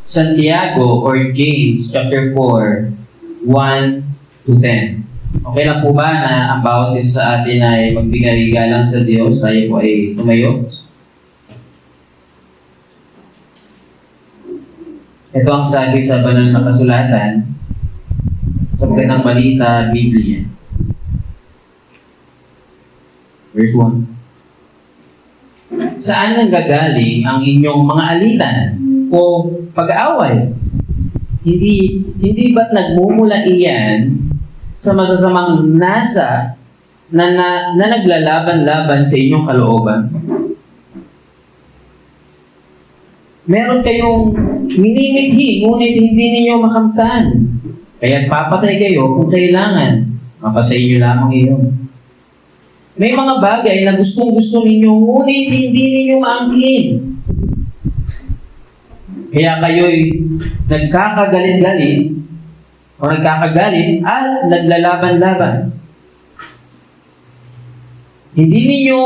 Santiago or James chapter 4, 1 to 10. Okay lang po ba na ang bawat isa sa atin ay magbigay galang sa Diyos? Tayo po ay tumayo. Ito ang sabi sa banal na kasulatan sa Magandang Balita, Biblia. Verse 1. Saan nanggagaling ang inyong mga alitan o pag-aaway? Hindi ba't nagmumula iyan sa masasamang nasa na naglalaban-laban sa inyong kalooban? Meron kayong minimithi, ngunit hindi ninyo makamtan. Kaya't papatay kayo kung kailangan. Mapasa inyo lamang iyon. May mga bagay na gustong-gusto ninyo, ngunit hindi ninyo maangkin. Kaya kayo'y nagkakagalit-galit o nagkakagalit at naglalaban-laban. Hindi ninyo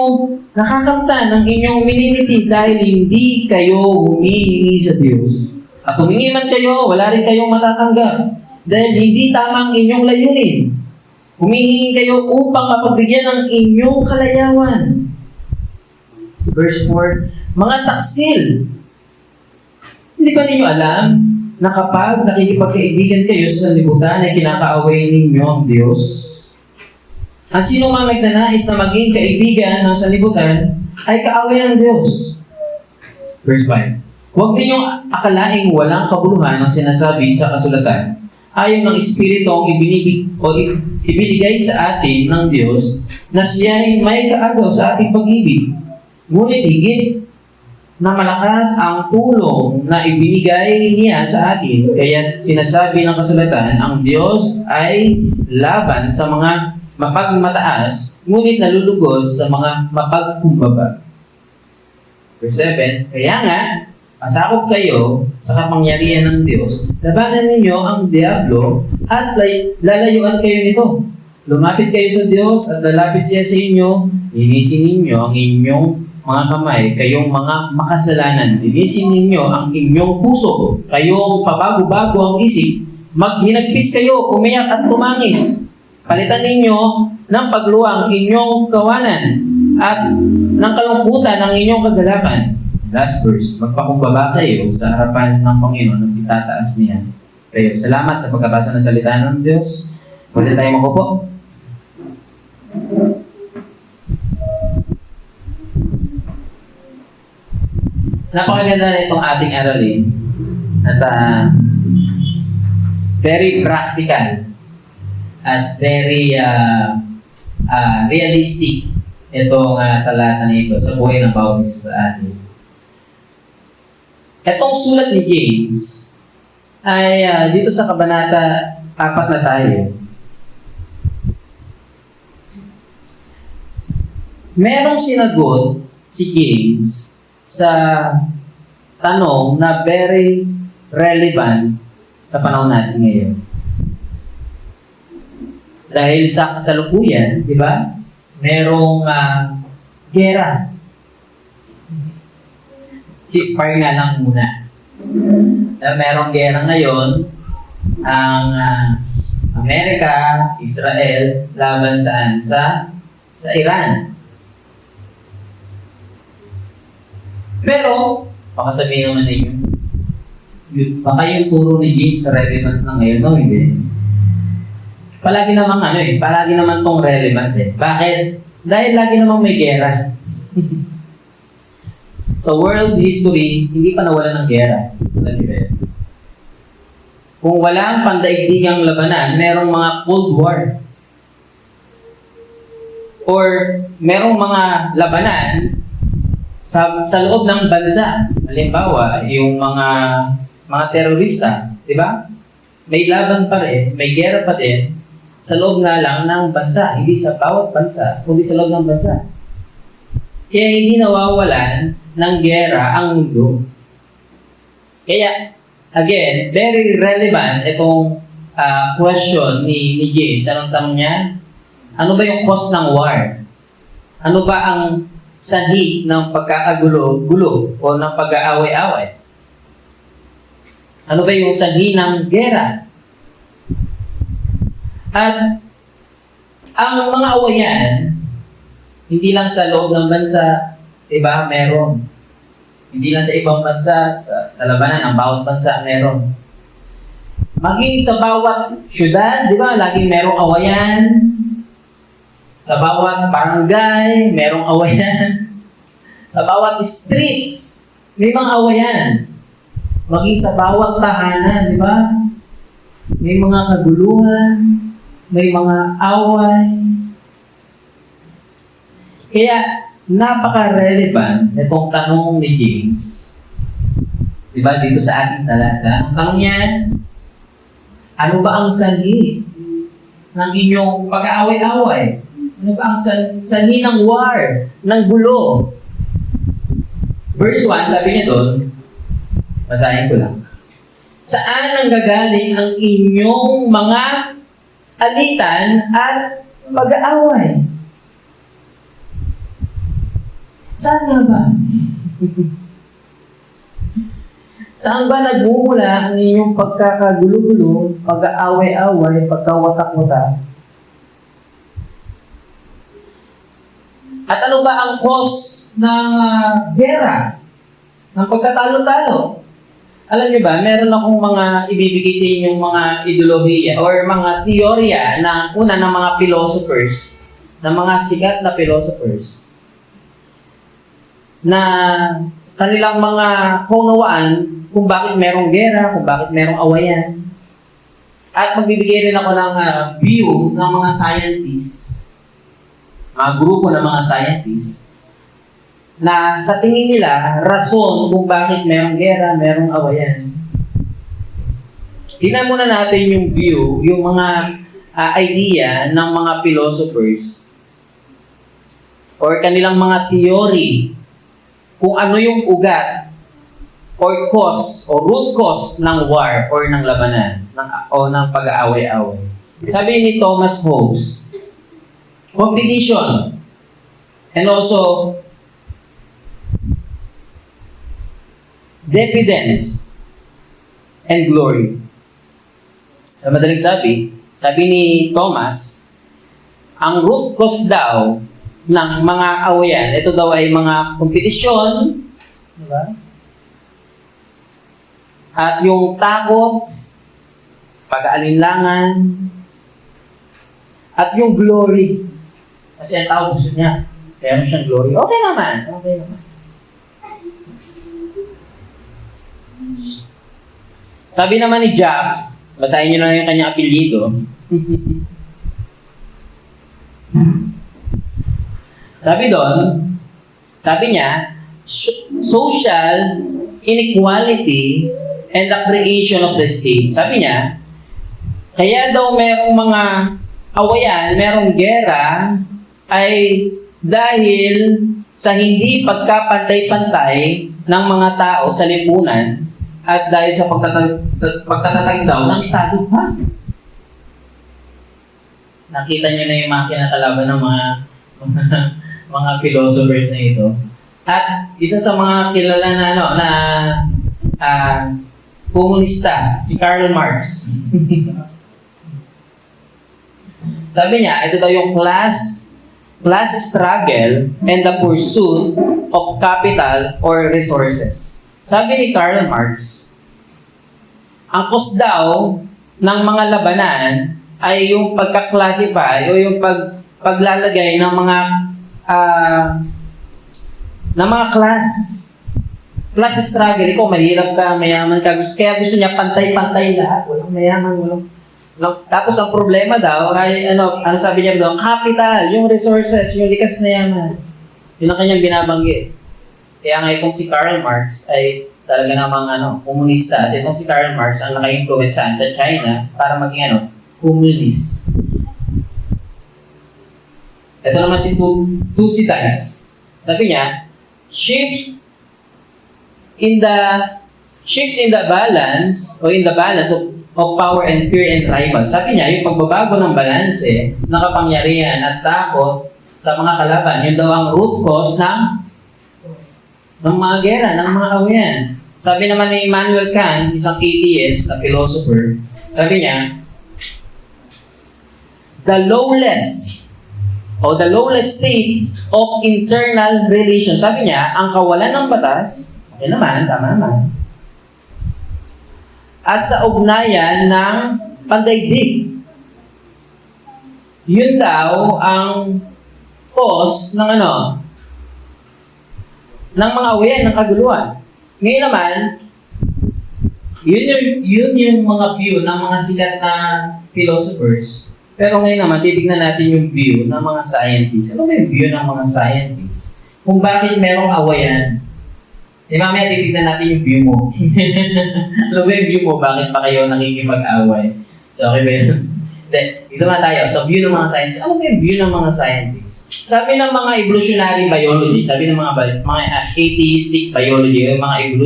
nakakamtan ang inyong minimiti dahil hindi kayo humihingi sa Diyos. At humingi man kayo, wala rin kayong matatanggap dahil hindi tama ang inyong layunin. Humihingi kayo upang mapagbigyan ng inyong kalayawan. Verse 4, mga taksil, hindi ba ninyo alam na kapag nakikipagkaibigan kayo sa sanlibutan ay kinakaaway ninyo ang Diyos? Ang sino mang nagnanais na maging kaibigan ng sanlibutan ay kaaway ng Diyos. Verse 5, huwag ninyong akalaing walang kabuluhan ang sinasabi sa kasulatan. Ayon ng Espiritu ang ibinigay sa atin ng Diyos na siya ay may kaagaw sa ating pag-ibig. Ngunit higit na malakas ang tulong na ibinigay niya sa atin. Kaya sinasabi ng kasulatan, ang Diyos ay laban sa mga mapagmataas, ngunit nalulugod sa mga mapagkumbaba. Verse 7, kaya nga, pasakop kayo sa kapangyarihan ng Diyos, labanan ninyo ang diablo at lalayuan kayo nito. Lumapit kayo sa Diyos at lalapit siya sa inyo. Linisin ninyo ang inyong mga kamay, kayong mga makasalanan. Linisin ninyo ang inyong puso, kayong pabago-bago ang isip. Maghinagpis kayo, umiyak at tumangis. Palitan ninyo ng pagluwang inyong kawanan at ng kalungkutan ang inyong kagalakan. Last verse, magpakumbaba kayo sa harapan ng Panginoon at itataas niya kayo. Salamat sa pagkabasa ng salita ng Diyos. Pwede tayo makupo. Napakaganda na itong ating aralin at very practical at very realistic itong talata nito sa buhay ng bawat isa sa atin. Itong sulat ni James ay dito sa kabanata 4 na tayo. Merong sinagot si James sa tanong na very relevant sa panahon natin ngayon. Dahil sa kasalukuyan, di ba? Merong gera. Ceasefire nga lang muna. Merong gera ngayon ang Amerika, Israel, laban saan? Sa Iran. Pero, baka sabihin naman ninyo, baka yung turo ni James relevant na ngayon, no? Hindi. Palagi naman tong relevant eh. Bakit? Dahil lagi namang may gera. Sa world history, hindi pa nawala ng gera. Kung walang pandaigdigang labanan, merong mga Cold War. Or merong mga labanan sa loob ng bansa. Halimbawa, yung mga terorista, di ba? May laban pa rin, may gera pa din sa loob nga lang ng bansa, hindi sa bawat bansa, kundi sa loob ng bansa. Kaya hindi nawawalan ng gera ang mundo. Kaya, again, very relevant itong question ni James. Anong tanong niya? Ano ba yung cause ng war? Ano ba ang sanhi ng pagkakagulo-gulo o ng pag-aaway-away? Ano ba yung sanhi ng gera? At ang mga awayan, hindi lang sa loob ng bansa, diba, meron. Hindi lang sa ibang bansa, sa labanan, ang bawat bansa meron. Maging sa bawat syudad, di ba, laging merong awayan. Sa bawat barangay, merong awayan. Sa bawat streets, may mga awayan. Maging sa bawat tahanan, di ba? May mga kaguluhan, may mga away. Kaya, napaka-relevant itong tanong ni James. Di ba, dito sa ating talata. Ang tanong niya, ano ba ang sanhi ng inyong pag-aaway-away? Ano ba ang sanhi ng war, ng gulo? Verse 1, sabi niya doon, basahin ko lang. Saan nanggagaling ang inyong mga alitan at pag-aaway? Saan nga ba? Saan ba nagmumula ang inyong pagkakagulo-gulo, pag-aaway-away, pagkawatak-watak? At ano ba ang cause ng gera? Ng pagkatalo-talo? Alam niyo ba, meron akong mga ibibigay sa inyong mga ideolohiya or mga teorya na una ng mga philosophers, ng mga sikat na philosophers, na kanilang mga kaunawaan kung bakit merong gera, kung bakit merong awayan. At magbibigay rin ako ng view ng mga scientists, mga grupo ng mga scientists, na sa tingin nila, rason kung bakit merong gera, merong awayan. Tingnan muna natin yung view, yung mga idea ng mga philosophers or kanilang mga theory kung ano yung ugat or cause or root cause ng war or ng labanan o ng pag-aaway-away. Sabi ni Thomas Hobbes, competition and also dependence and glory. Sa madaling sabi ni Thomas, ang root cause daw ng mga awayan, ito daw ay mga kompetisyon, diba? At yung takot, pag-aalinlangan, at yung glory. Kasi ang tao gusto niya, meron siyang glory. Okay naman. Sabi naman ni Jack, basahin niyo na yung kanyang apelyido. Sabi niya, social inequality and the creation of the state. Sabi niya, kaya daw merong mga awayan, merong gera, ay dahil sa hindi pagkapantay-pantay ng mga tao sa lipunan at dahil sa pagtatatag daw ng estado pa. Nakita niyo na yung mga kinakalaban ng mga philosophers na ito. At isa sa mga kilala na komunista, si Karl Marx. Sabi niya, ito daw yung class struggle and the pursuit of capital or resources. Sabi ni Karl Marx, ang cause daw ng mga labanan ay yung pagka-classify o yung paglalagay ng mga class struggle. Ikaw, mahirap ka, mayaman ka. Kaya gusto niya pantay-pantay lahat. Walang mayaman, walang. Tapos ang problema daw ay, ano sabi niya daw, capital, yung resources, yung likas na yaman. Yun ang kanyang binabanggit. Kaya nga itong si Karl Marx ay talaga namang komunista. At itong si Karl Marx ang naka-influencean sa China para maging communist. Ito naman si Thucydides. Sabi niya, ships in the balance of power and fear and rival. Sabi niya, yung pagbabago ng balanse, ng kapangyarihan at takot sa mga kalaban, yun daw ang root cause ng mga gera, ng mga awayan. Sabi naman ni Immanuel Kant, isang atheist na philosopher, sabi niya, the lawless state of internal relations. Sabi niya, ang kawalan ng batas, okay naman, tama naman, at sa ugnayan ng pandaigdig. Yun daw ang cause ng ng mga awayan, ng kaguluhan. Ngayon naman, yun yung mga view ng mga sikat na philosophers. Pero ngayon naman, titignan natin yung view ng mga scientists. Ano ba yung view ng mga scientists? Kung bakit merong awayan. Mamaya titignan natin yung view mo. Ano ba yung view mo? Bakit pa kayo nakikipag-away? So, okay ba yun? Dito na tayo. Sa view ng mga scientists. Ano ba yung view ng mga scientists? Sabi ng mga evolutionary biology, sabi ng mga atheistic biology, yung mga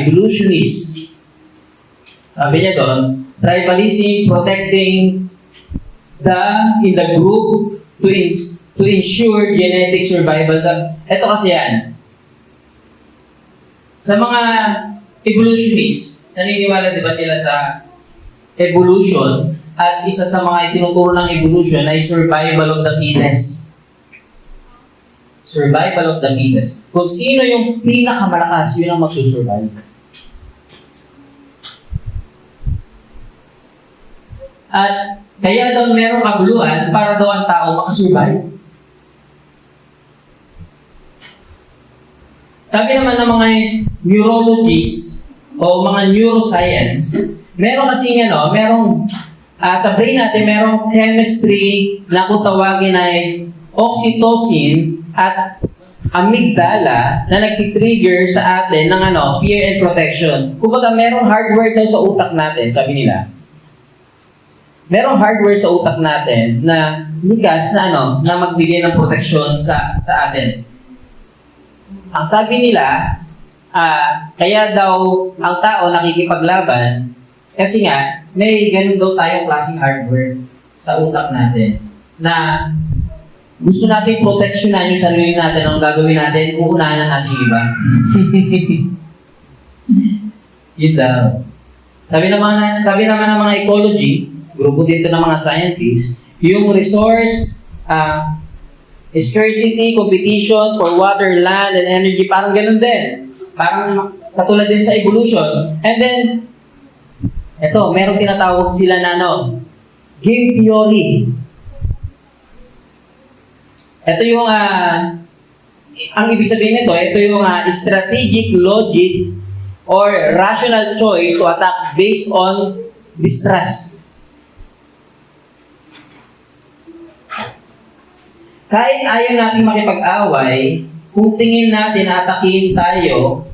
evolutionists. Sabi niya doon, tribalism protecting in the group to ensure genetic survival. Ito kasi yan. Sa mga evolutionists, naniniwala di ba sila sa evolution, at isa sa mga itinuturo ng evolution ay survival of the fittest. Survival of the fittest. Kung sino yung pinakamalakas, yun ang magsusurvive. At kaya daw merong kaguluhan para daw ang tao makasurvive. Sabi naman ng mga neurologists o mga neuroscience, meron kasi sa brain natin, merong chemistry na kung tawagin ay oxytocin at amygdala na nagtitrigger sa atin ng fear and protection. Kumbaga, merong hardware daw sa utak natin, sabi nila. Merong hardware sa utak natin na likas na na magbigay ng proteksyon sa atin. Ang sabi nila, kaya daw ang tao nakikipaglaban kasi nga may ganun daw tayong klaseng hardware sa utak natin na gusto natin proteksyonan yung sarili natin. Ang gagawin natin, uunahan na natin yung iba. Yun daw. Sabi naman ng mga ecology, grupo dito ng mga scientists, yung resource, scarcity, competition for water, land, and energy, parang ganun din. Parang katulad din sa evolution. And then, merong tinatawag sila na game theory. Ito yung, ang ibig sabihin nito, ito yung strategic logic or rational choice to attack based on distrust. Kahit ayaw natin makipag-away, kung tingin natin atakihin tayo,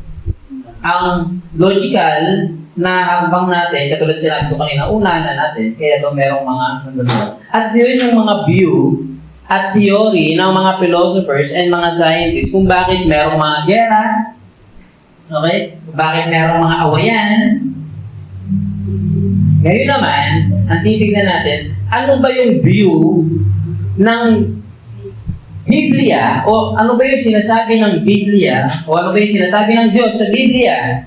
ang logical na hambang natin, katulad sinabi ko kanina, unahan na natin, kaya ito merong mga at yun yung mga view at theory ng mga philosophers and mga scientists kung bakit merong mga gera, okay? Kung bakit merong mga awayan. Ngayon naman, ang titignan natin, ano ba yung view ng Biblia, o ano ba yung sinasabi ng Biblia, o ano ba yung sinasabi ng Diyos sa Biblia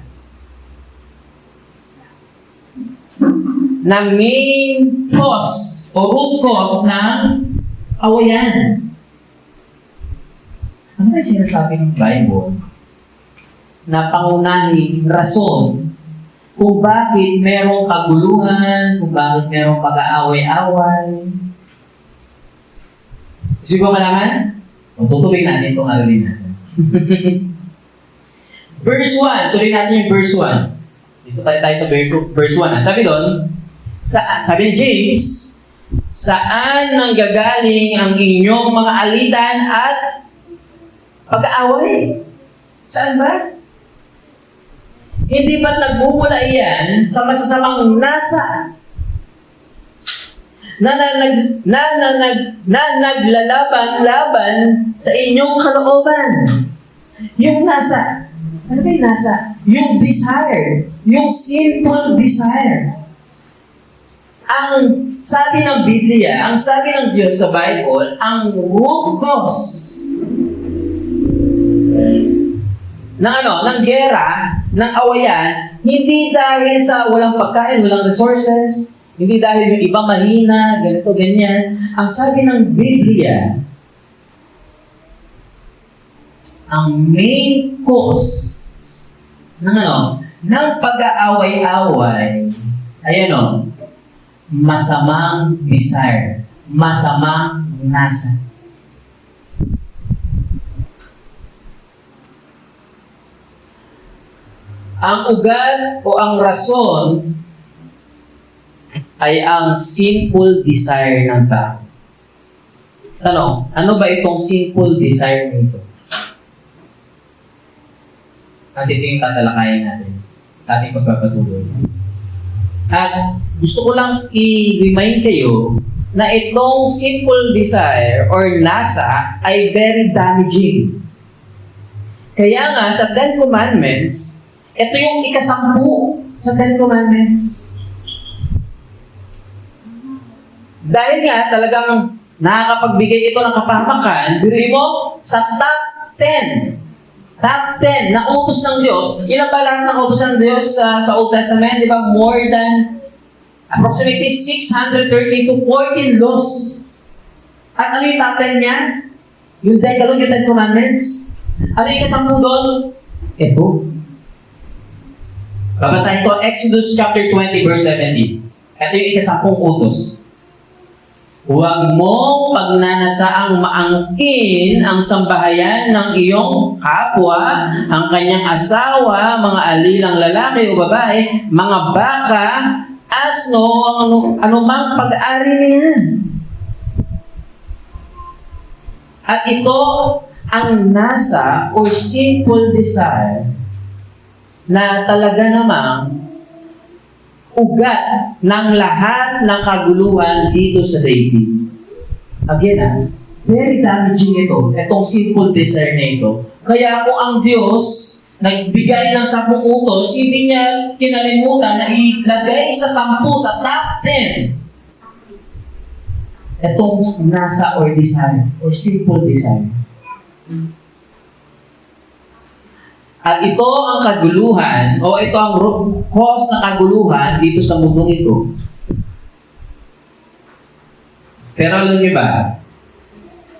na main cause o root cause ng awayan. Ano ba yung sinasabi ng Bible na pangunahing rason kung bakit merong kaguluhan, kung bakit merong pag-aaway-away? Gusto ko malaman? Tutuloy natin itong aralin natin. Verse 1. Tuloy natin yung verse 1. Dito tayo sa verse 1. Sabi doon, sabi ni James, saan nanggagaling ang inyong mga alitan at pag-aaway? Saan ba? Hindi ba't nagmumula iyan sa masasamang nasa na naglalaban-laban sa inyong kalooban? Yung nasa, ano ba yung nasa? Yung desire, yung sinful desire. Ang sabi ng Biblia, ang sabi ng Diyos sa Bible, ang root cause ng gera, ng awayan, hindi dahil sa walang pagkain, walang resources, hindi dahil yung iba mahina, ganito, ganyan. Ang sabi ng Biblia, ang main cause ng pag-aaway-away ay masamang desire, masamang nasa. Ang ugat o ang rason ay ang sinful desire ng tao. Tanong, ano ba itong sinful desire nito? At ito yung tatalakayin natin sa ating pagpapatuloy. At gusto ko lang i-remind kayo na itong sinful desire or nasa ay very damaging. Kaya nga sa Ten Commandments, ito yung ikasampu sa Ten Commandments. Dahil nga talagang nakakapagbigay ito ng kapahamakan, biruin mo, sa top 10 na utos ng Diyos. Ilan ba lahat ng utos ng Diyos sa Old Testament? Di ba? More than approximately 630 to 14 laws. At ano yung top 10 niya? Yung Decalogue, yung Ten Commandments. Ano yung ikasampu doon? Ito. Babasahin ko Exodus chapter 20 verse 17. Ito yung ikasampung utos. Huwag mong pagnanasaang maangkin ang sambahayan ng iyong kapwa, ang kanyang asawa, mga alilang lalaki o babae, mga baka, asno, anumang pag-ari niya. At ito ang nasa or sinful desire na talaga namang ugat ng lahat ng kaguluhan dito sa daigdig. Again, very damaging ito, itong sinful desire na ito. Kaya kung ang Diyos nagbigay ng 10 utos, hindi niya kinalimutan na ilagay sa 10 sa top 10 itong nasa or desire, or sinful desire. At ito ang kaguluhan, o ito ang cause na kaguluhan dito sa mundong ito. Pero alam niyo ba,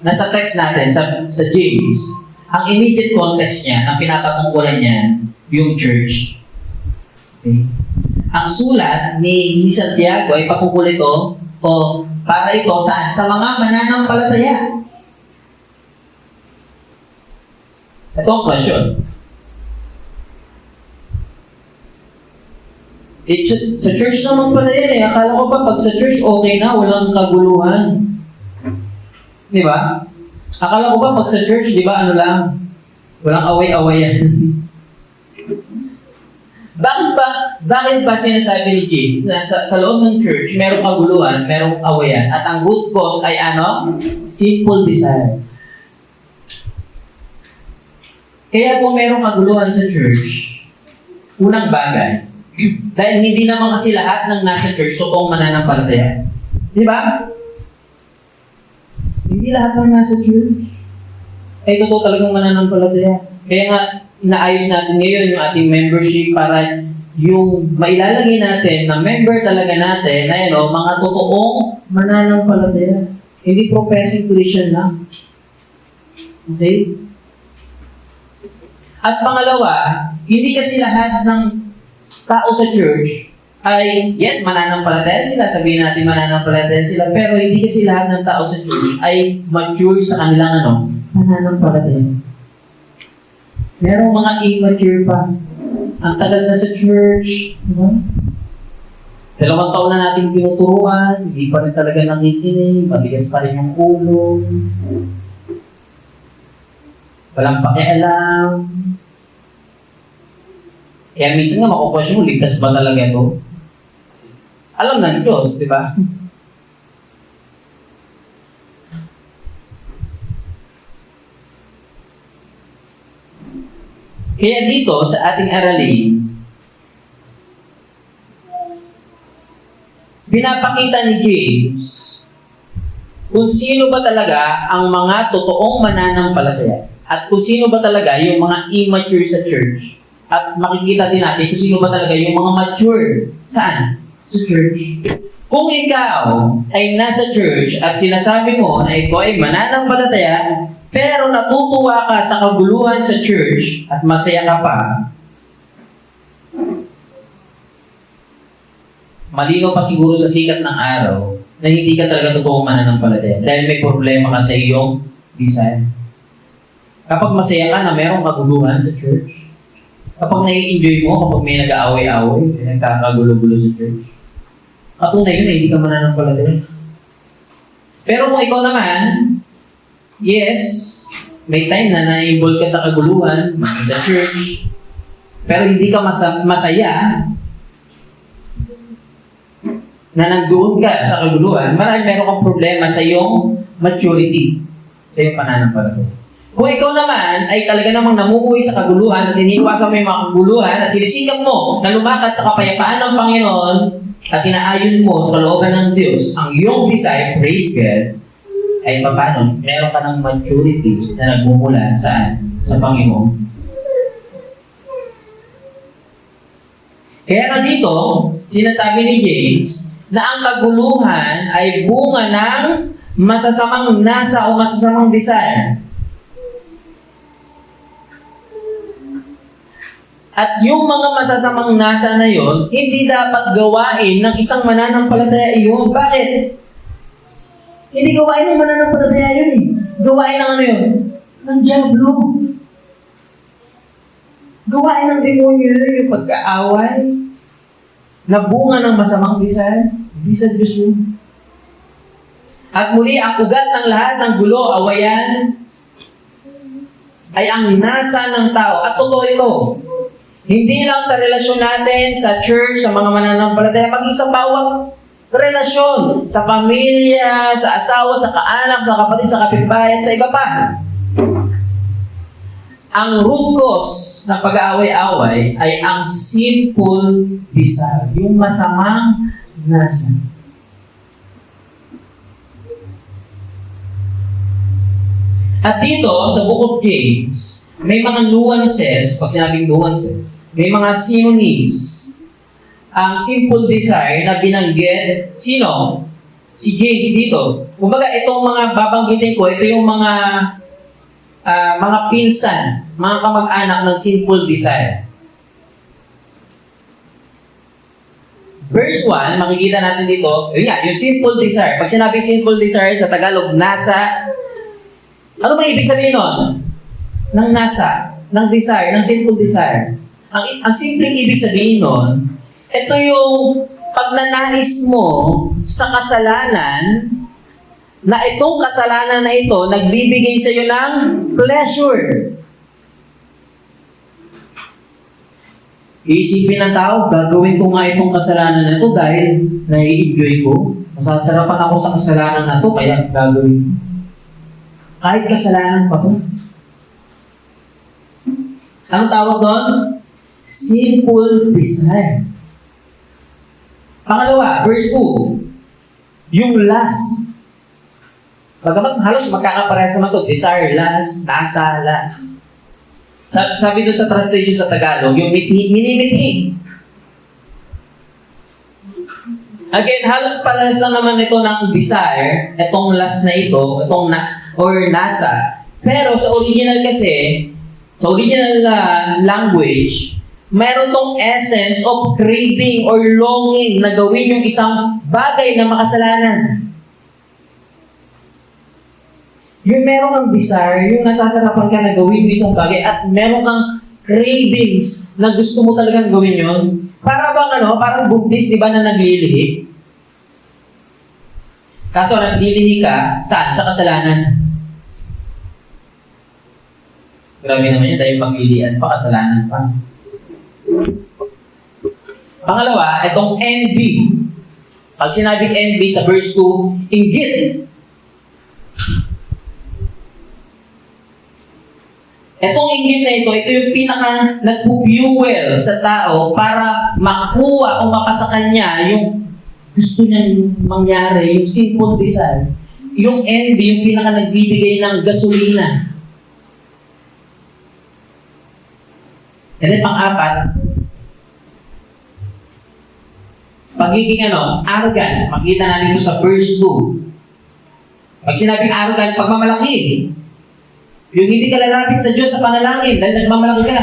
nasa text natin, sa James, ang immediate context niya, ang pinapatungkulan niya, yung church. Okay? Ang sulat ni Santiago ay patungkol ito, o para ito saan? Sa mga mananampalataya. Ito ang question. Sa church naman pala yan eh. Akala ko ba pag sa church okay na, walang kaguluhan. Di ba? Akala ko ba pag sa church, di ba ano lang? Walang away-awayan. Bakit ba sinasabi ni James na sa loob ng church, merong kaguluhan, merong awayan, at ang root cause ay ano? Simple desire. Kaya kung merong kaguluhan sa church, unang bagay, dahil hindi naman kasi lahat ng nasa church totoong mananampalataya. Di ba? Hindi lahat ng nasa church ay totoo talagang mananampalataya. Kaya nga, inaayos natin ngayon yung ating membership para yung mailalagay natin na member talaga natin na mga totoong mananampalataya. Hindi professing Christian lang. Okay? At pangalawa, hindi kasi lahat ng tao sa church ay, yes, mananampalataya sila, sabihin natin mananampalataya sila, pero hindi kasi lahat ng tao sa church ay mature sa kanilang mananampalataya. Merong mga immature pa. Ang tagal na sa church, diba? 2 taon na natin tinuturuan, hindi pa rin talaga nakikinig, matigas pa rin yung ulo, walang pakialam. Kaya minsan nga makukwestiyon mo, ligtas ba talaga ito? Alam ng Diyos, di ba? Kaya dito, sa ating aralin, pinapakita ni James kung sino ba talaga ang mga totoong mananampalataya. at kung sino ba talaga yung mga immature sa church. At makikita din natin kung sino ba talaga yung mga mature. Saan? Sa church. Kung ikaw ay nasa church at sinasabi mo na ikaw ay mananampalataya, pero natutuwa ka sa kaguluhan sa church at masaya ka pa, malinaw pa siguro sa sikat ng araw na hindi ka talaga totoong mananampalataya dahil may problema ka sa iyong desire. Kapag masaya ka na mayroong kaguluhan sa church, kapag nai-enjoy mo, kapag may nag-aaway-aaway, nagkakagulo-gulo sa church, katunay yun na hindi ka mananampalataya. Pero kung ikaw naman, yes, may time na na-involve ka sa kaguluhan, sa church, pero hindi ka masaya, na nandoon ka sa kaguluhan, marahil meron kang problema sa iyong maturity, sa iyong pananampalataya. Kung ikaw naman ay talaga namang namumuhay sa kaguluhan at iniiwasan mo yung mga kaguluhan at sinisikap mo na lumakad sa kapayapaan ng Panginoon at inaayon mo sa kalooban ng Diyos ang iyong desire, praise God, ay paano? Meron ka ng maturity na nagmumula saan? Sa Panginoon. Kaya nga dito, sinasabi ni James, na ang kaguluhan ay bunga ng masasamang nasa o masasamang desire. At yung mga masasamang nasa na yon, hindi dapat gawain ng isang mananampalataya iyon. Bakit? Hindi gawain ng mananampalataya yun eh. Gawain ng ano yun? Ng diablo. Gawain ng demonyo yun, yung pagkaaway, na bunga ng masamang desire. Hindi sa Diyos yun. At muli, ang ugat ng lahat ng gulo, awayan, ay ang nasa ng tao. At totoo ito. Hindi lang sa relasyon natin, sa church, sa mga mananampalataya, maging sa bawat relasyon, sa pamilya, sa asawa, sa kaanak, sa kapatid, sa kapitbahay, sa iba pa. Ang root cause ng pag-aaway-away ay ang sinful desire, yung masamang nasa. At dito, sa Book of James, may mga nuances, pag sinabing nuances, may mga synonyms. Ang simple desire na binanggit, sino? Si James dito. Kumbaga, itong mga babanggitin ko, ito yung mga pinsan, mga kamag-anak ng simple desire. Verse 1, makikita natin dito, yun nga, yung simple desire. Pag sinabing simple desire sa Tagalog, nasa, ano ba ibig sabihin nun? Ng nasa, ng desire, ng simple desire. Ang simpleng ibig sabihin nun, ito yung pagnanais mo sa kasalanan, na itong kasalanan na ito, nagbibigay sa iyo ng pleasure. Iisipin ng tao, gagawin ko nga itong kasalanan na ito dahil nai-enjoy ko. Masasarapan ako sa kasalanan na ito, kaya gagawin ko. Kahit kasalanan pa ito. Anong tawag doon? Simple desire. Pangalawa, verse 2. Yung lust. Bagamat halos magkakaparehas naman ito. Desire, lust, nasa, lust. Sabi doon sa translation sa Tagalog, yung minimithi. Again, halos parehas lang naman ito ng desire, itong lust na ito, itong or nasa. Pero sa original kasi, sa original language, mayroon tong essence of craving or longing na gawin yung isang bagay na makasalanan. Yung meron kang desire, yung nasasarapan ka na gawin yung isang bagay at meron kang cravings na gusto mo talagang gawin yun. Para bang parang buntis, di ba, na naglilihi? Kaso naglilihi ka, saan? Sa kasalanan. Grabe naman yun, dahil maglilihan pa, kasalanan pa. Pangalawa, itong envy. Pag sinabing envy sa verse 2, inggit. Itong inggit na ito yung pinaka nagpo-fuel sa tao para makuha o makasa kanya yung gusto niyang mangyari, yung simple desire. Yung envy, yung pinaka nagbibigay ng gasolina. And then pang-apat, pagiging arrogant. Makita natin ito sa verse 2. Pag sinabing arrogant, pagmamalaki. Yung hindi ka lalapit sa Diyos sa panalangin dahil nagmamalaki ka.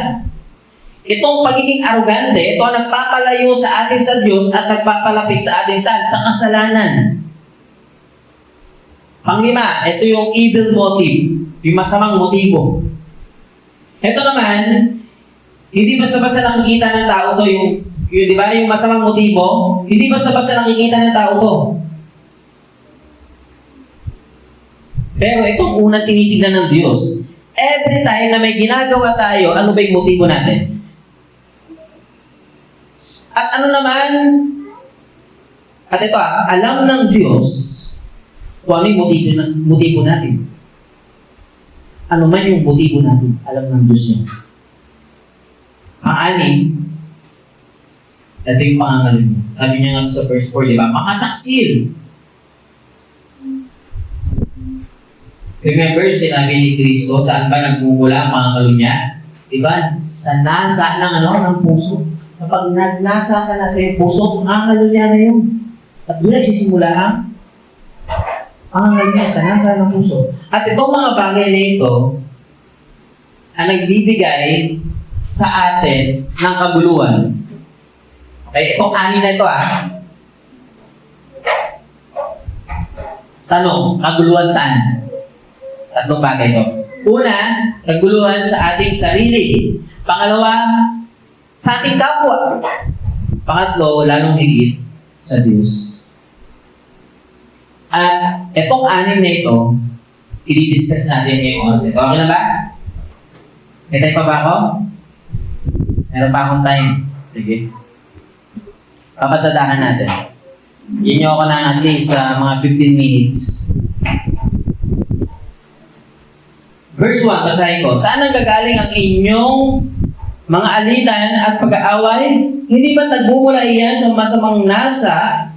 Itong pagiging arrogante, ito ang nagpapalayo sa atin sa Diyos at nagpapalapit sa atin sa kasalanan. Panglima, ito yung evil motive, yung masamang motibo. Ito naman, hindi basta-basta nakikita ng tao to, yung di ba, yung masamang motibo, hindi basta-basta nakikita ng tao to. Pero itong unang tinitignan ng Diyos, every time na may ginagawa tayo, ano ba yung motibo natin? At ano naman, at ito alam ng Diyos kung ano yung motibo natin. Ano man yung motibo natin, alam ng Diyos yun. Ang-anim, ito yung pangangalan mo. Sabi niya nga sa verse 4, di ba? Makataksil. Remember, sinabi ni Kristo, saan ba nagmumula ang pangangalo niya? Di ba? Sa nasa ng puso. Kapag nasa ka na sa iyong puso, pangangalo niya na yun. At doon nagsisimula ang pangangalo niya sa nasa ng puso. At itong mga bagay na ito, ang nagbibigay sa atin ng kaguluhan. Okay, itong ani na ito Tanong, kaguluhan saan? Tatlong bagay ito. Una, kaguluhan sa ating sarili. Pangalawa, sa ating kapwa. Pangatlo, lalong higit sa Diyos. At itong anim na ito, i-discuss natin ngayong oras ito. Okay na ba? May time pa ba ako? Meron pa akong time. Sige. Papasadahan natin. Yan nyo ako ng at least mga 15 minutes. Verse 1, basahin ko. Saan ang gagaling ang inyong mga alitan at pag-aaway? Hindi ba nagmumula iyan sa masamang nasa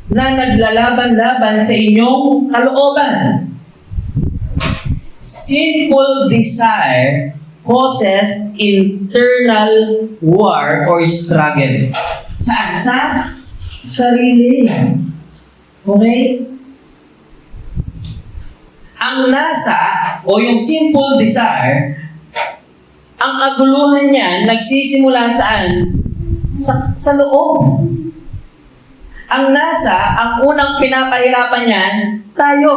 na naglalaban-laban sa inyong kalooban? Sinful desire causes internal war or struggle. Saan? Sa sarili. Okay? Ang nasa o yung simple desire, ang kaguluhan niyan nagsisimula saan? Sa loob. Ang nasa, ang unang pinapahirapan niyan, tayo.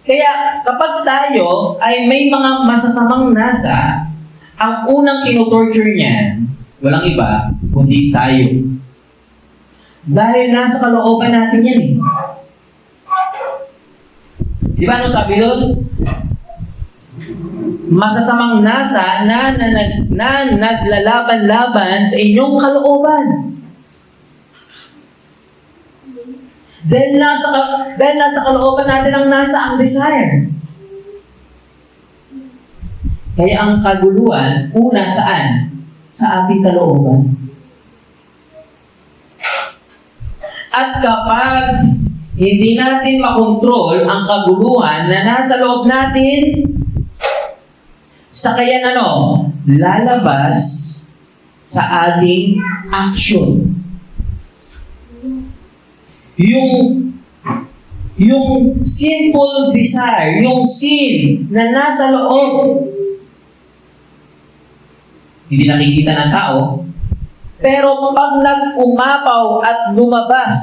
Kaya kapag tayo ay may mga masasamang nasa, ang unang tinutorture niyan, walang iba, kundi tayo. Dahil nasa kalooban natin yan Di ba ano sabi doon? Masasamang nasa na naglalaban-laban sa inyong kalooban. Dahil nasa kalooban natin ang nasa ang desire. Kaya ang kaguluhan, una saan? Sa ating kalooban. At kapag hindi natin makontrol ang kaguluhan na nasa loob natin, sa kaya lalabas sa ating action. Yung simple desire, yung sin na nasa loob, hindi nakikita ng tao, pero pag nag-umapaw at lumabas,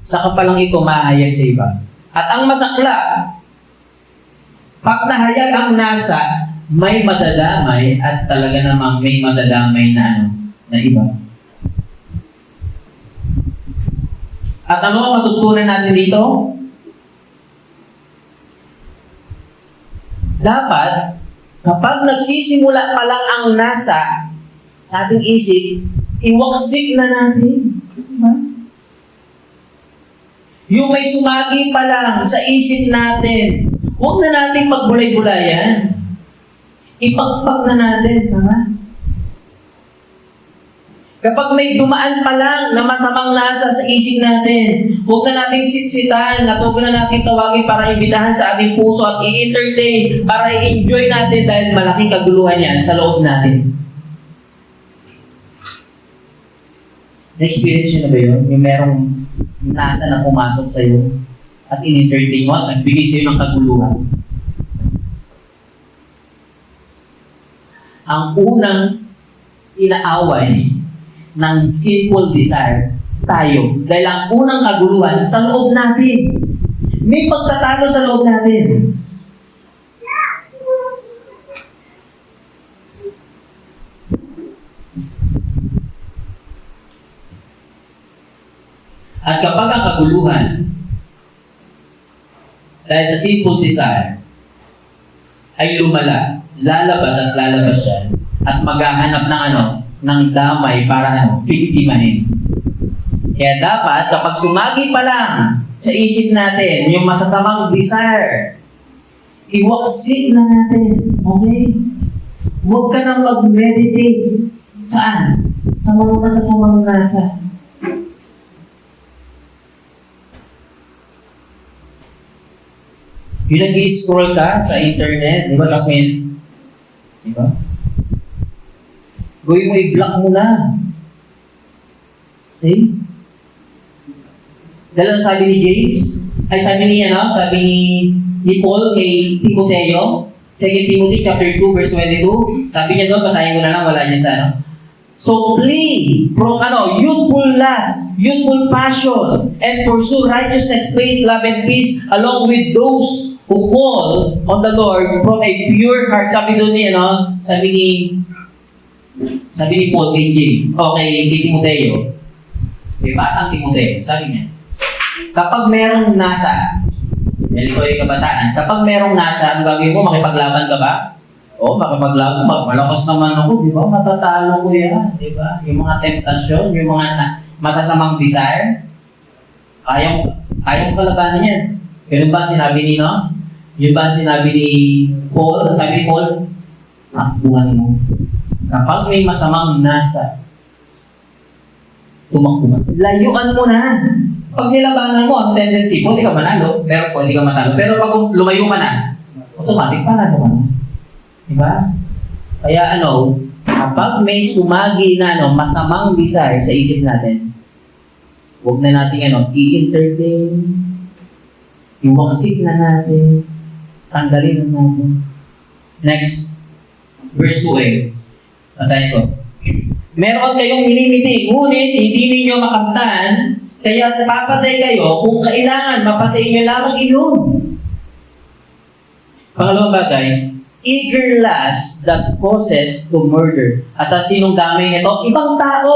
saka palang ito mahayag sa iba. At ang masakla, pag nahayag ang nasa, may madadamay at talaga namang may madadamay na iba. At ano ang matutunan natin dito? Dapat, kapag nagsisimula pa lang ang nasa sa ating isip, iwaksik na natin. Diba? Yung may sumagi pa lang sa isip natin, huwag na natin magbulay-bulayan. Ipagpag na natin, tama? Kapag may dumaan pa lang na masamang nasa sa isip natin, huwag na nating sitsitan at huwag na nating tawagin para imbitahan sa ating puso at i-entertain para i-enjoy natin dahil malaking kaguluhan yan sa loob natin. Na-experience nyo na ba yun? Yung merong nasa na pumasok sa'yo at in-entertain mo at nagbigay sa'yo ng kaguluhan. Ang unang inaaway ng sinful desire, tayo. Dahil ang unang kaguluhan sa loob natin. May pagtatalo sa loob natin. At kapag ang kaguluhan, dahil sa sinful desire, ay lumala, lalabas at lalabas yan, at maghahanap ng ng damay para biktimahin. Kaya dapat, kapag sumagi pa lang sa isip natin, yung masasamang desire, iwaksik na natin. Okay? Huwag ka nang mag-meditate. Saan? Sa mga masasamang nasa. Yung nag-i-scroll ka sa internet, di ba? Di ba? Gawin mo, i-block mo na. Okay? Dahil ang sabi ni James, ay sabi ni Paul kay Timoteo, 2 Timothy chapter 2 verse 22, sabi niya doon, basahin ko na lang, wala niya sa So flee from youthful lust, youthful passion, and pursue righteousness, faith, love, and peace, along with those who call on the Lord from a pure heart. Sabi doon niya, sabi ni Paul kay James, kay Timoteo, kay batang Timoteo, sabi niya, kapag merong nasa, dahil ko yung kabataan, kapag merong nasa, ano gagawin mo? Makipaglaban ka ba? Oo, makipaglaban. Malakas naman ako, di ba? Matatalo ko yan, di ba? Yung mga temptasyon, yung mga masasamang desire, kayang kalabanan yan. Ganun ba sinabi ni, Yun ba sinabi ni Paul? Sabi ni Paul, takbuhan mo. Kapag may masamang nasa, tumakbo. Layuan mo na. Pag nilabanan mo, ang tendency, pwede ka manalo, pero pwede ka matalo. Pero pag lumayo ka na, automatic panalo ka na. Diba? Kaya kapag may sumagi na masamang desire sa isip natin, huwag na natin i-entertain, iwaksik na natin, tanggalin na natin. Next, verse 2. Basahin ko. Meron kayong minimiti, ngunit hindi ninyo makamtan, kaya papatay kayo kung kailangan mapasay nyo lamang iyon. Pangalawang bagay, eager lust that causes to murder. At sinong damay nito? Ibang tao.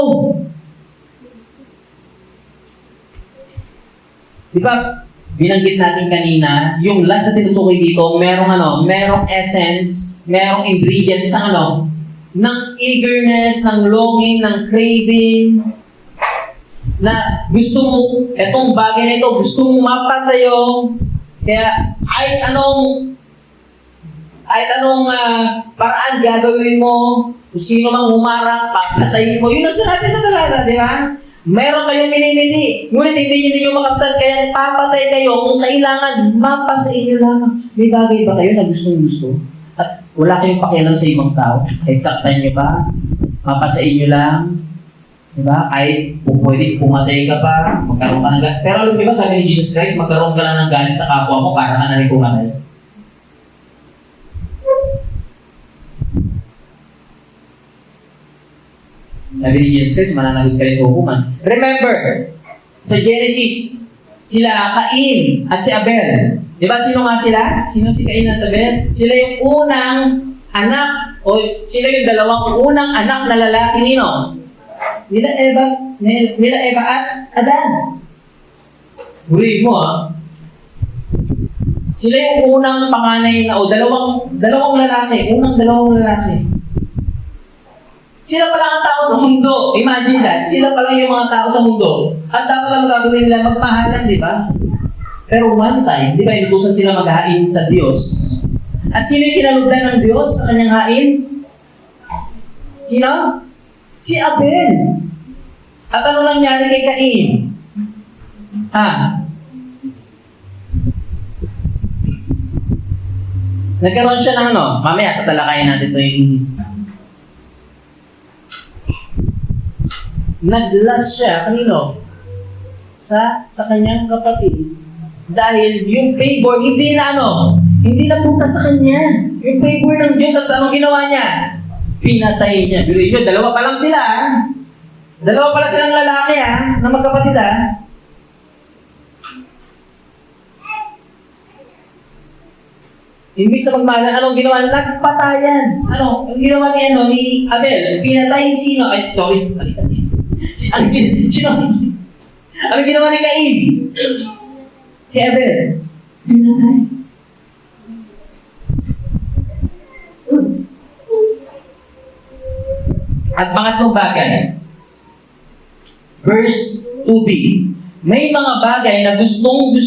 Di ba, binanggit natin kanina, yung lust na tinutukoy dito, merong essence, merong ingredients ng eagerness, ng longing, ng craving, na gusto mo, etong bagay na ito, gusto mo mapa sa'yo, kaya kahit anong paraan gagawin mo, kung sino mang humarap, papatayin mo. Yun ang sinabi sa talata, di ba? Meron kayong minimiti, ngunit hindi ninyo makamtan, kaya papatay kayo kung kailangan mapa sa inyo lamang. May bagay ba kayo na gustong-gusto? At wala kayong pakialam sa ibang tao. Kahit saktan nyo ba, mapa sa inyo lang. Diba? Kahit pwede pumatay ka pa, magkaroon ka ng galit. Pero alam niyo ba, sabi ni Jesus Christ, magkaroon ka lang ng galit sa kapwa mo para ka na rin pumatay. Sabi ni Jesus Christ, mananagot ka rin sa hukuman. Remember, sa Genesis, sila Cain at si Abel. Di ba sino nga sila? Sino si Cain at Abel? Sila yung unang anak, o sila yung dalawang unang anak na lalaki nino? Nila Eva at Adan. Uri mo Sila yung unang panganay na, dalawang lalaki, dalawang lalaki. Sila pala ang tao sa mundo. Imagine that. Sila pala yung mga tao sa mundo. At dapat ang gagawin nila magpahalan, di ba? Pero one time, di ba, inutusan sila maghain sa Diyos. At sino yung kinalugdan ng Diyos sa kanyang hain? Sino? Si Abel. At ano nangyari kay Cain? Nagkaroon siya ng ano? Mamaya, tatalakayin natin ito yung naglas siya, kanino? Sa kanyang kapatid. Dahil yung favor, hindi napunta sa kanya. Yung favor ng Diyos, at anong ginawa niya? Pinatay niya. Biruin nyo, dalawa pa lang sila, Dalawa pala silang lalaki, na magkapatid, Imbis na magmahalan, anong ginawa? Nagpatayan. Ang ginawa ni Abel? Pinatay sino? Ay, sorry. Ano ginawa ni Cain? Kay Abel? Pinatay. At pangatlong bagay, verse 2b, may mga bagay na gustong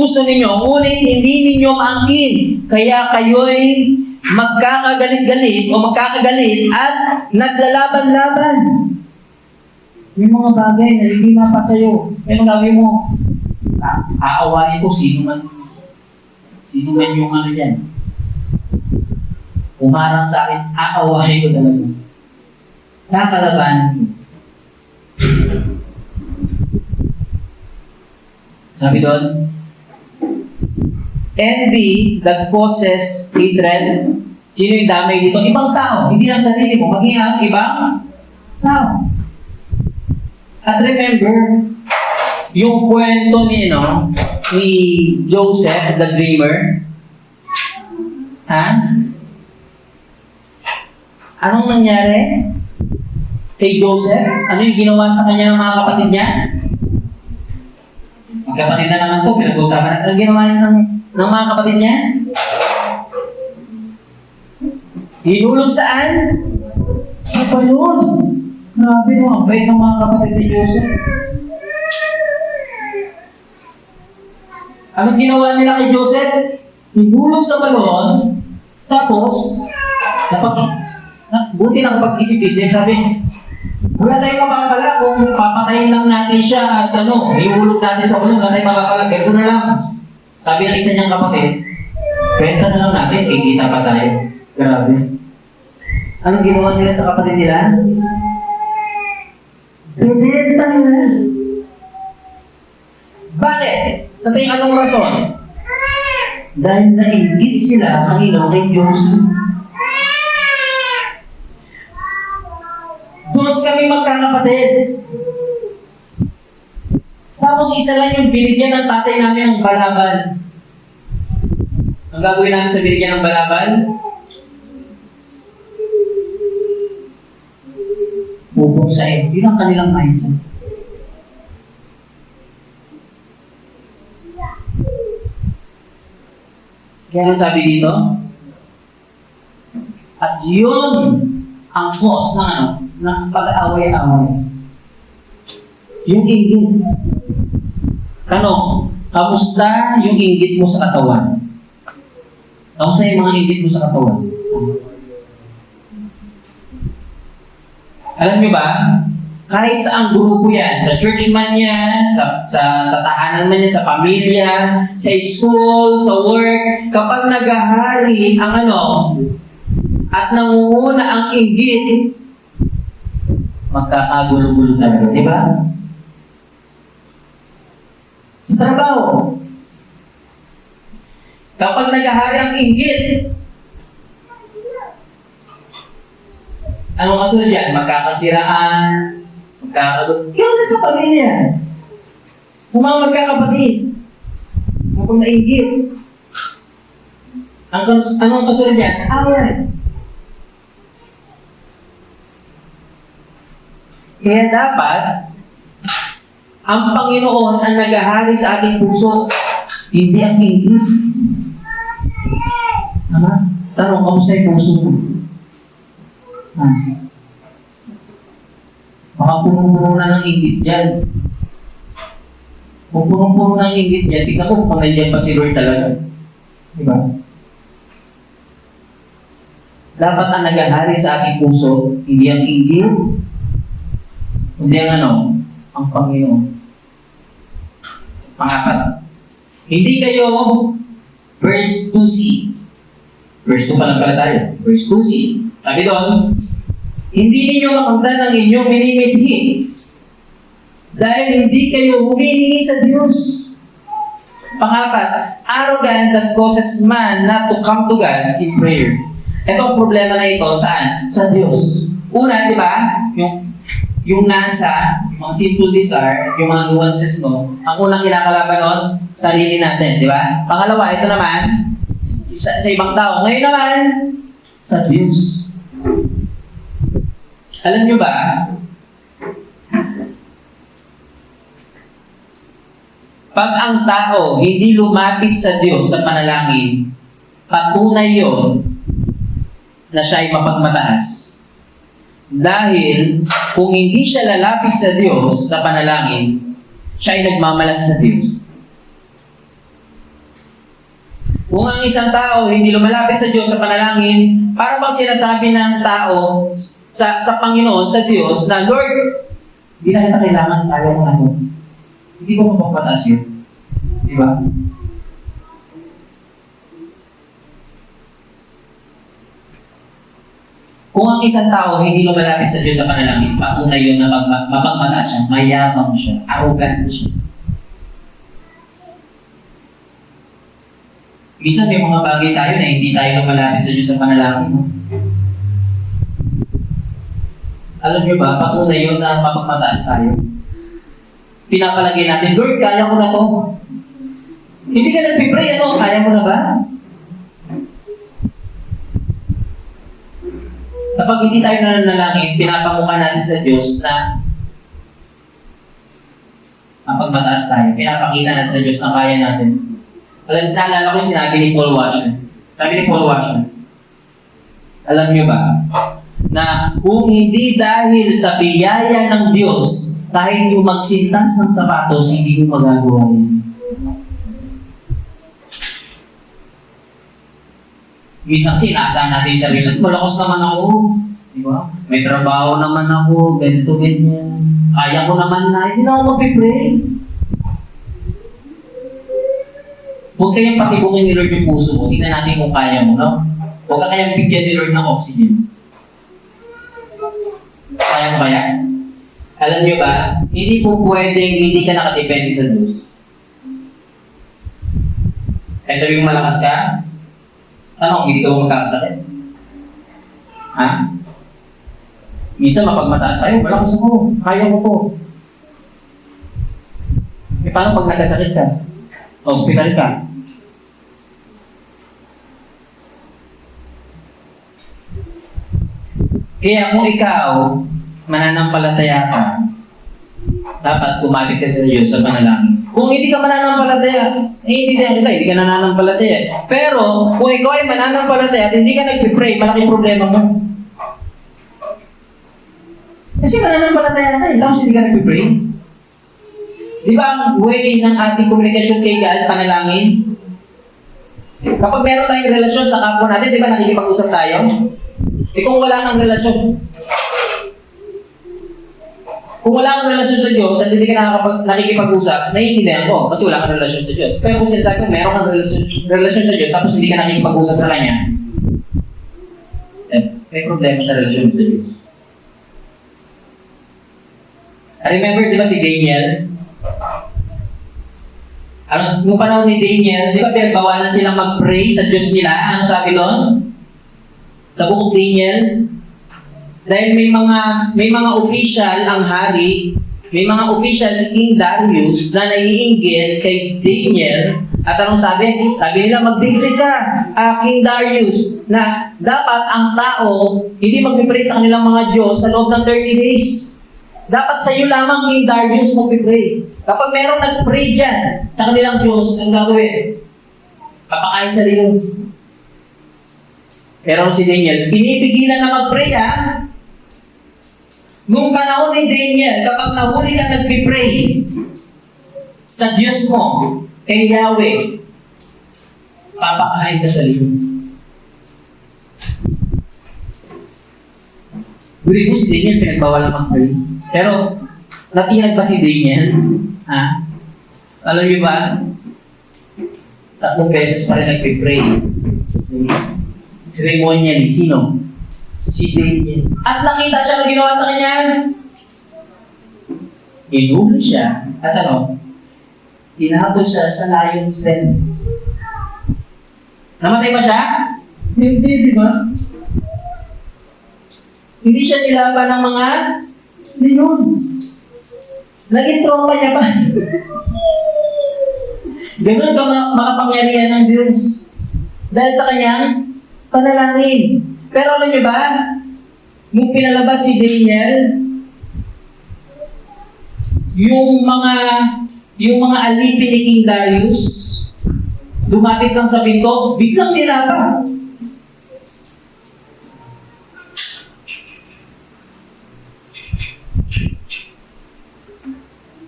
gusto ninyo, ngunit hindi ninyo maangkin. Kaya kayo'y magkakagalit at naglalaban-laban. May mga bagay na hindi mapasayo. Ano gagawin mo? Aawain ko sino man yung yan. Umarang sa akin, aawain ko talaga. Kakalabanan ko. Sabi doon, envy that causes hatred. Sino yung damay dito? Ibang tao. Hindi lang sarili mo, maging ang ibang tao. At remember, yung kwento ni Joseph, the dreamer. Anong nangyari kay Joseph? Ano yung ginawa sa kanya ng mga kapatid niya? Magkapatid na naman ito, pinag-uusapan natin. Ang ginawa niya ng mga kapatid niya? Hinulog saan? Sa balon. Grabe no, ang bait ng mga kapatid ni Joseph. Anong ginawa nila kay Joseph? Hinulog sa balon, tapos, buti lang pag-isip-isip, sabi, wala tayong mapapala kung papatayin lang natin siya at ihulog natin sa balon, wala tayong mapapala. Ganito na lang. Sabi ng isa niyang kapatid, benta na lang natin, kikita pa tayo. Grabe. Anong ginawa nila sa kapatid nila? Binenta nila. Bakit? Sa tingin anong rason? Dahil nainggit sila kanino kay Joseph. Dos kami magkakapatid. Tapos isa lang yung binigyan ng tatay namin ng balabal. Ang gagawin namin sa binigyan ng balabal? Bubuksain. Yun ang kanilang mindset. Kaya ano sabi dito? At yun ang cause ng pag-away-away. Yung inggit. Kamusta yung inggit mo sa katawan? Kamusta yung mga inggit mo sa katawan? Alam niyo ba, kahit sa ang grupo yan, sa church man yan, sa tahanan man yan, sa pamilya, sa school, sa work, kapag nagahari ang at nangunguna ang inggit, magkakagulo-gulo talaga, di ba? Sa trabaho, kapag nagahari ang inggit, anong kasunod yan? Magkakasiraan, magkakagulo. Yun na sa pamilya. Sa mga magkakapatid. Kapag nainggit, anong kasunod yan? Away. Kaya dapat, ang Panginoon ang naghahari sa ating puso, hindi ang inggit. Tanong, kamusta yung puso mo? Baka punong-puno na ng inggit dyan. Kung punong-puno na ng inggit dyan, tignan ko kung nandiyan pa si Lord talaga. Diba? Dapat ang naghahari sa ating puso, hindi ang inggit, kundi ang Panginoon. Pangapat, hindi kayo, verse 2c. Verse 2 pa lang pala tayo. Verse 2c. Sabi doon, hindi ninyo makanta ng inyong minimithi dahil hindi kayo humihingi sa Diyos. Pangapat, arrogant that causes man not to come to God in prayer. Ito ang problema na ito, saan? Sa Diyos. Una, di ba? Yung nasa, yung mga simple desire, yung mga nuances mo, ang unang kinakalaban nun, sarili natin, di ba? Pangalawa, ito naman, sa ibang tao. Ngayon naman, sa Diyos. Alam nyo ba, pag ang tao hindi lumapit sa Diyos sa panalangin, patunay yon na siya ay mapagmataas. Dahil kung hindi siya lalapit sa Diyos sa panalangin, siya ay nagmamalat sa Diyos. Kung ang isang tao hindi lumalapit sa Diyos sa panalangin, para bang sinasabi ng tao sa Panginoon, sa Diyos, na Lord, hindi na kita kailangan tayo ng hindi ko mapapataas yun. Di ba? Kung ang isang tao hindi lumalapit sa Diyos sa panalangin, patunay yun na mapagmataas siya, mayabang siya, arrogant siya. Minsan may mga bagay tayo na hindi tayo lumalapit sa Diyos sa panalangin. Alam niyo ba, patunay yun na mapagmataas tayo. Pinapalagay natin, Lord, kaya ko na to. Hindi ka nagpipray, kaya mo na ba? Kapag hindi tayo nananalangin, pinapamukha natin sa Diyos na mapagmataas tayo. Pinapakita natin sa Diyos na kaya natin. Naalala ko yung sinabi ni Paul Washer. Sabi ni Paul Washer, alam niyo ba, na kung hindi dahil sa biyaya ng Diyos, kahit yung magsintas ng sapatos, hindi mo magagawa yun. Minsan sinasaan natin yung sarili. Malakas naman ako. Di ba? May trabaho naman ako. Ganito, ganyan. Kaya ko naman na. Hindi na ako mag-pray. Huwag kayong patibukin ni Lord yung puso mo. Tingnan natin kung kaya mo, no? Huwag ka kayang bigyan ni Lord ng oxygen. Kaya mo kaya? Alam niyo ba, hindi po pwedeng hindi ka nakadepende sa Diyos. Kaya sabi mo malakas ka, hindi ka ba magkakasakit? Ha? Minsan mapagmataas tayo, malakas ako, kaya mo po. E paano pag nagkasakit ka? Hospital ka? Kaya kung ikaw, mananampalataya ka, dapat kumapit ka sa Diyos sa panalangin. Kung hindi ka mananampalataya, hindi ka nananampalataya. Pero, kung ikaw ay mananampalataya at hindi ka nagpipray, malaking problema mo. Kasi mananampalataya ka, tapos hindi ka nagpipray. Di ba ang way ng ating komunikasyon kay God, panalangin? Kapag meron tayong relasyon sa kapwa natin, di ba nakikipag-usap tayo? Kung wala kang relasyon, kung wala kang relasyon sa Diyos at hindi ka nakikipag-usap, naiintindihan ko kasi wala kang relasyon sa Diyos. Pero kung sinasabi ko, meron kang relasyon sa Diyos tapos hindi ka nakikipag-usap sa Kanya, may problema sa relasyon sa Diyos. I remember, di ba si Daniel? Nung panahon ni Daniel, di ba pinagbawalan silang mag-pray sa Diyos nila? Ano sabi doon? Sa buong Daniel, dahil may mga official ang hari, may mga official si King Darius na naiinggit kay Daniel. At anong sabi? Sabi nila, mag-decree ka, King Darius, na dapat ang tao hindi mag-pray sa kanilang mga Diyos sa loob ng 30 days. Dapat sa iyo lamang, King Darius, mag-pray. Kapag merong nag-pray dyan sa kanilang Diyos, ang gagawin? Papakain sa lino. Pero si Daniel, pinipigilan na mag-pray, ha? Nung panahon ni Daniel, kapag nahuli ka nag-pray sa Diyos mo, kay Yahweh, papakain ka sa lino. Guri mo si Daniel, pinagbawal na mag-pray. Pero, Natinag ba si Daniel? Ha? Alam niyo ba? 3 beses pa rin nagpipray. Ceremonially, sino? Si Daniel. At nakita siya na ginawa sa kanya. Inuhuli siya. At ano? Tinahabol siya sa lion's den. Namatay ba siya? Hindi, di ba? Hindi siya nilaban ng mga leon. Naging trauma niya pa. Ganun ka makapangyarihan ng Diyos. Dahil sa kanyang panalangin. Pero alam niyo ba, nung pinalabas si Daniel, yung mga alipin ni King Darius, lumapit lang sa pinto, biglang nilaba.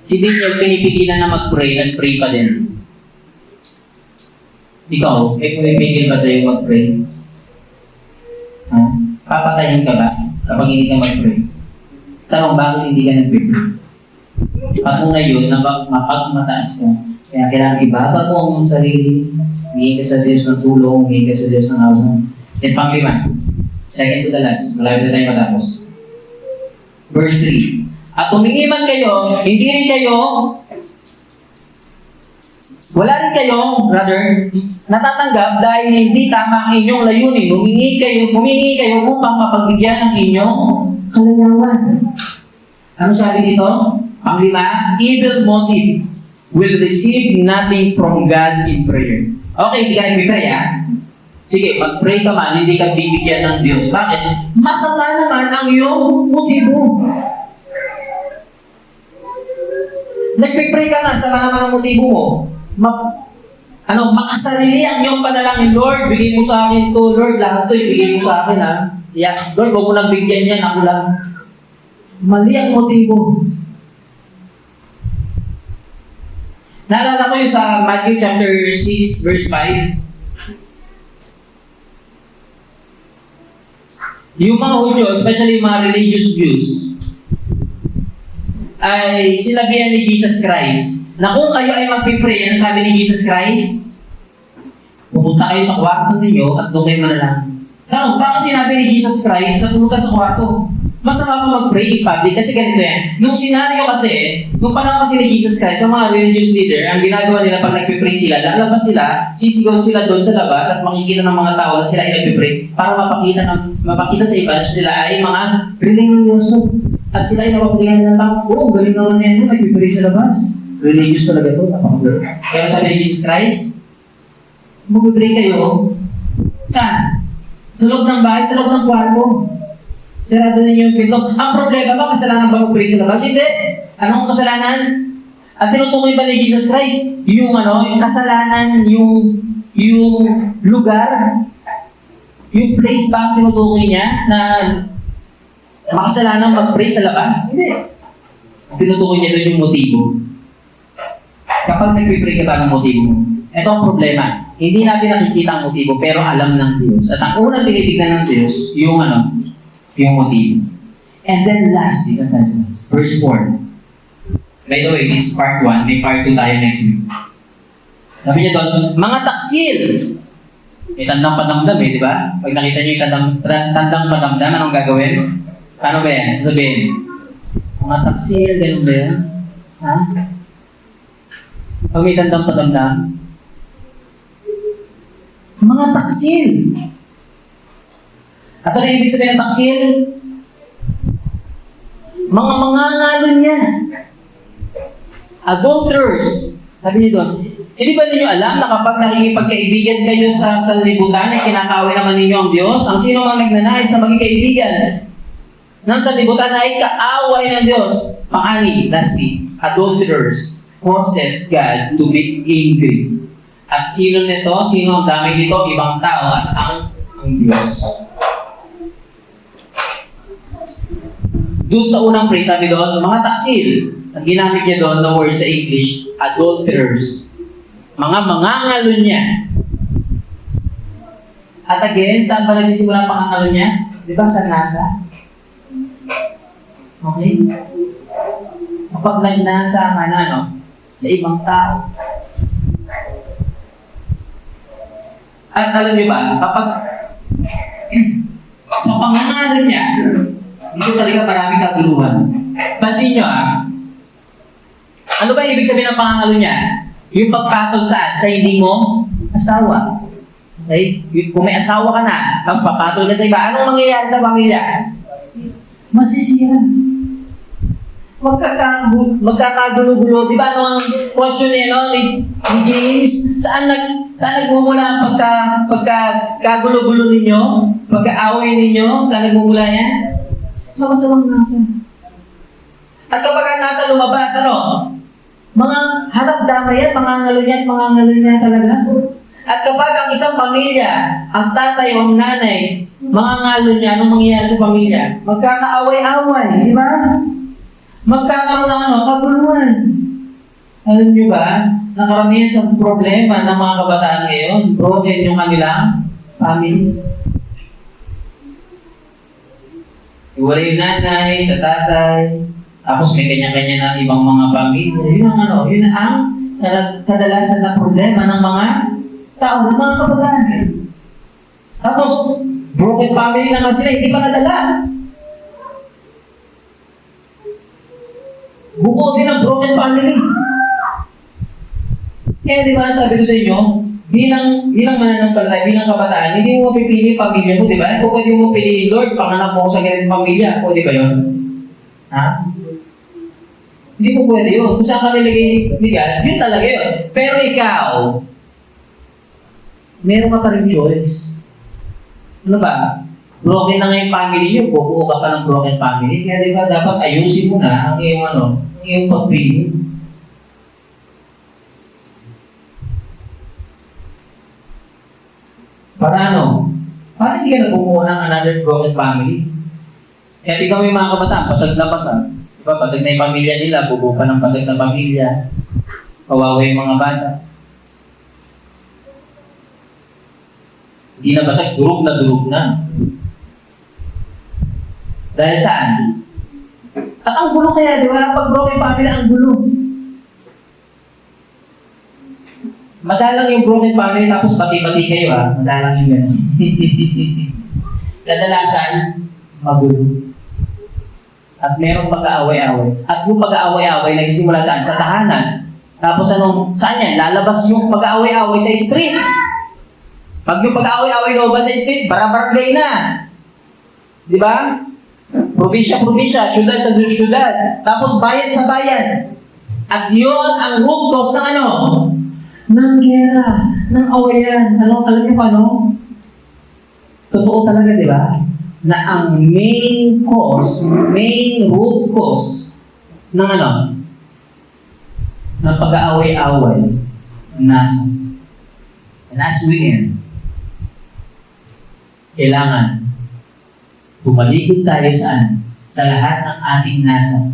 Si Daniel, pinipigilan na mag-pray, nag-pray pa din. Ikaw, pumipigil ba sa'yo mag-pray? Ha? Papatayin ka ba kapag hindi ka mag-pray? Tanong, bakit hindi ka nag-pray? Patunay yun na mapagmataas ka. Kaya kailangan ibaba mo ang sarili, humingi ka sa Diyos ng tulong, humingi ka sa Diyos ng awa. Then pang-5, second to the last, malapit na tayo matapos. Verse 3. At humingi man kayo, hindi rin kayo, wala rin kayo, brother, natatanggap dahil hindi tama ang inyong layunin. Humingi kayo upang mapagbigyan ng inyong kalayawan. Ano sabi dito? Pang-5, evil motive will receive nothing from God in prayer. Okay, hindi ka nag-pray, ha? Sige, mag-pray ka man, hindi ka bibigyan ng Diyos. Bakit? Masama naman ang iyong motibo. Nagpipray ka na, sama naman ang motibo mo. Makasarili ang iyong panalangin, Lord, bigay mo sa akin to, Lord, lahat to, ibigay mo sa akin, ha? Yeah. Lord, huwag mo nang bigyan yan, ako lang. Mali ang motibo. Naalala ko yung sa Matthew chapter 6, verse 5. Yung mga Hudyo, especially yung mga religious Jews, ay sinabihan ni Jesus Christ na kung kayo ay magpipray, ano sabi ni Jesus Christ? Pupunta kayo sa kwarto ninyo at doon kayo manalangin. Now, bakit sinabi ni Jesus Christ na pumunta sa kwarto? Masama pa mag-pray in public kasi ganito yan. Yung senaryo kasi, nung panahon kasi ni Jesus Christ, sa mga religious leader, ang ginagawa nila pag nagpipray sila, lalabas sila, sisigaw sila doon sa labas at makikita ng mga tao na sila ay nagpipray para mapakita sa iba na sila ay mga religyoso. At sila ay napapagilan ng tao, oh, galing naman na yan, nagpipray sa labas. Religious talaga ito, napakagano. Kaya sabi ni Jesus Christ, magpipray kayo, saan? Sa loob ng bahay, sa loob ng kwarto. Sarado ninyo yung pinto. Ang problema ba, kasalanan ba mag-pray sa labas? Hindi. Anong kasalanan? At tinutukoy ba ni Jesus Christ yung kasalanan, yung lugar, yung place ba ang tinutukoy niya na makasalanan mag-pray sa labas? Hindi. Tinutukoy niya doon yung motibo. Kapag nag-pray ka ba ng motibo mo? Ito ang problema. Hindi natin nakikita ang motibo, pero alam ng Diyos. At ang unang tinitignan ng Diyos, yung motibo. And then lastly, verse 4. By the way, this part 1, may part 2 tayo next week. Sabi niya doon, mga taksil. May tandang padamdam di ba? Pag nakita niyo yung tandang padamdam, anong gagawin? Paano ba yan? Sasabihin, mga taksil, ganun ba yan? Ha? Pag may tandang padamdam, mga taksil. At ano ibig sabihin ng taksil? Mga mangangalo niya. Adulterers. Sabi niyo doon, hindi ba ninyo alam na kapag nakikipagkaibigan kayo sa sanlibutan, ay kinakaway naman ninyo ang Diyos? Ang sino mang nagnanais na maging kaibigan ng sanlibutan ay kaaway ng Diyos. Pangani, lastly, adulterers causes God to be angry. At sino nito? Sino ang damay dito? Ibang tao at ang Diyos. Doon sa unang phrase, sabi doon, mga taksil. Ang ginamit niya doon, the word sa English, adulterers. Mga mangangalo niya. At again, saan ba nagsisimula ang pangangalo niya? Di ba sa nasa? Okay? kapag nagnasa ka na, sa ibang tao. At alam niyo ba, kapag sa pangangalo niya, dito talaga maraming kaguluhan. Pansin niyo ano ba ibig sabihin ng pangangalo niya? Yung pagpatol saan? Sa hindi mo asawa. Okay? Kung may asawa ka na, tapos papatol ka sa iba, anong mangyayari sa pamilya? Masisira. Magkakagulo-gulo. Di ba ano ang question ni James? Saan nagmumula ang pagkagulo-gulo ninyo? Pagkaaway ninyo? Saan nagmumula yan? Sa masamang nasa. At kapag nasa lumabas, mga harap-damay yan, mangangalo niya talaga. At kapag ang isang pamilya, ang tatay o ang nanay, mangangalo niya, anong mangyayari sa pamilya? Magkakaaway-away, di ba? Magkakaroon ng kaguluhan. Alam niyo ba, nakaramihan sa problema ng mga kabataan ngayon, broken yung kanilang family. Iwala yung nanay sa tatay, tapos may kanya-kanya na ibang mga pamilya. Yun ang kadalasan na problema ng mga tao, ng mga kabataan. Tapos, broken family na nga sila, hindi pa nadala. Bumuo din ang broken family. Kaya di ba sabi ko sa inyo, bilang mananampalataya, bilang kabataan, hindi mo mapipili pamilya mo, di ba? Kung pwede mo piliin, Lord, panganak mo ko sa ganitong pamilya. Pwede ba yun? Hindi mo pwede yun. Kung saan ka nilagay ni God, yun talaga yun. Pero ikaw, meron ka pa rin choice. Ano ba? Broken na nga yung family nyo, bubuo ka pa ng broken family. Kaya di ba, dapat ayusin mo na ang iyong pagpili. Para para hindi ka nabubuo ng another broken family. Kaya di kami mga kabataan, pasag na pasag. Diba, pasag na yung pamilya nila, bubuo pa ng pasag na pamilya. Kawawa yung mga bata. Hindi na basag, durog na. Dahil saan? At ang gulo kaya, di ba? Pag broken family, ang gulo. Madalang yung broken family, tapos pati-pati kayo, Madalang yung gano'n. Kadalasan, magulo. At merong pag-aaway-aaway. At yung pag-aaway-aaway, nagsisimula saan? Sa tahanan. Tapos saan yan? Lalabas yung pag-aaway-aaway sa street. Pag yung pag-aaway-aaway lumabas sa street, barangay na. Di ba? Probinsya, syudad sa syudad. Tapos bayan sa bayan. At yun ang root cause ng ng gera, ng awayan. Alam niyo pa, Totoo talaga, di ba? Na ang main root cause ng ng pag-aaway-aaway nasa. And as we end, kailangan tumalikod tayo saan? Sa lahat ng ating nasa.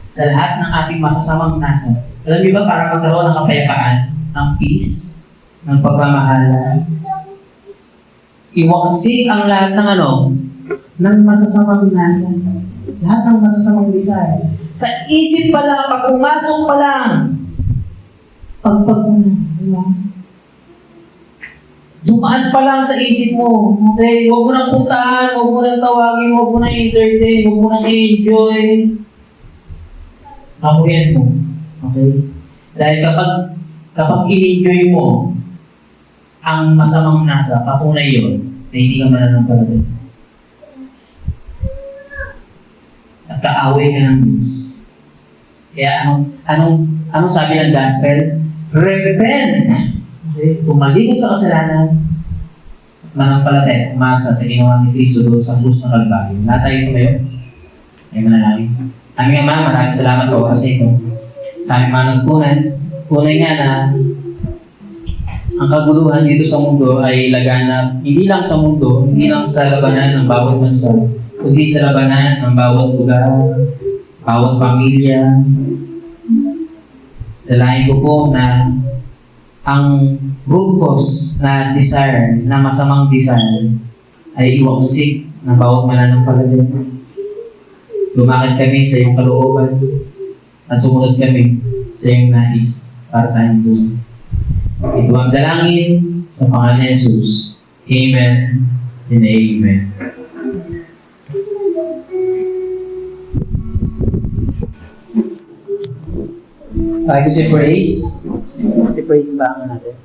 Sa lahat ng ating masasamang nasa. Alam niyo ba, para magkaroon ng kapayapaan, ng peace, ng pagmamahala, iwaksik ang lahat ng ng masasamang nasa. Lahat ng masasamang desire. Sa isip pa lang, pag pumasok pa lang, dumaan pa lang sa isip mo. Okay? Huwag mo nang puntahan, huwag mo nang tawagin, huwag mo nang entertain, huwag mo nang enjoy. Kamuyan mo. Okay? Dahil kapag in-enjoy mo ang masamang nasa, patunay yun na hindi ka mananampalataya. At kaaway ka ng Diyos. Kaya anong sabi ng gospel? Repent! Okay? Tumalikod sa kasalanan, manampalataya, umasa sa ginawa ni Cristo doon sa krus ng Kalbaryo. Lahat tayo ito ngayon. Ay manalangin. Aming Ama, maraming salamat sa oras na ito. Sa aming mga nagpunan, tunay nga na ang kaguluhan dito sa mundo ay laganap, hindi lang sa mundo, hindi lang sa labanan ng bawat bansa, kundi sa labanan ng bawat lugar, bawat pamilya. Dalangin ko po na ang root cause na desire, na masamang desire, ay iwaksik ng bawat mananampalataya. Lumakad kami sa iyong kalooban. at sumunod kami sa iyong nais para sa aming buhay. Ito ang dalangin sa pangalan ni Jesus. Amen and amen. Okay, ko si Praise. Si Praise ba ang natin?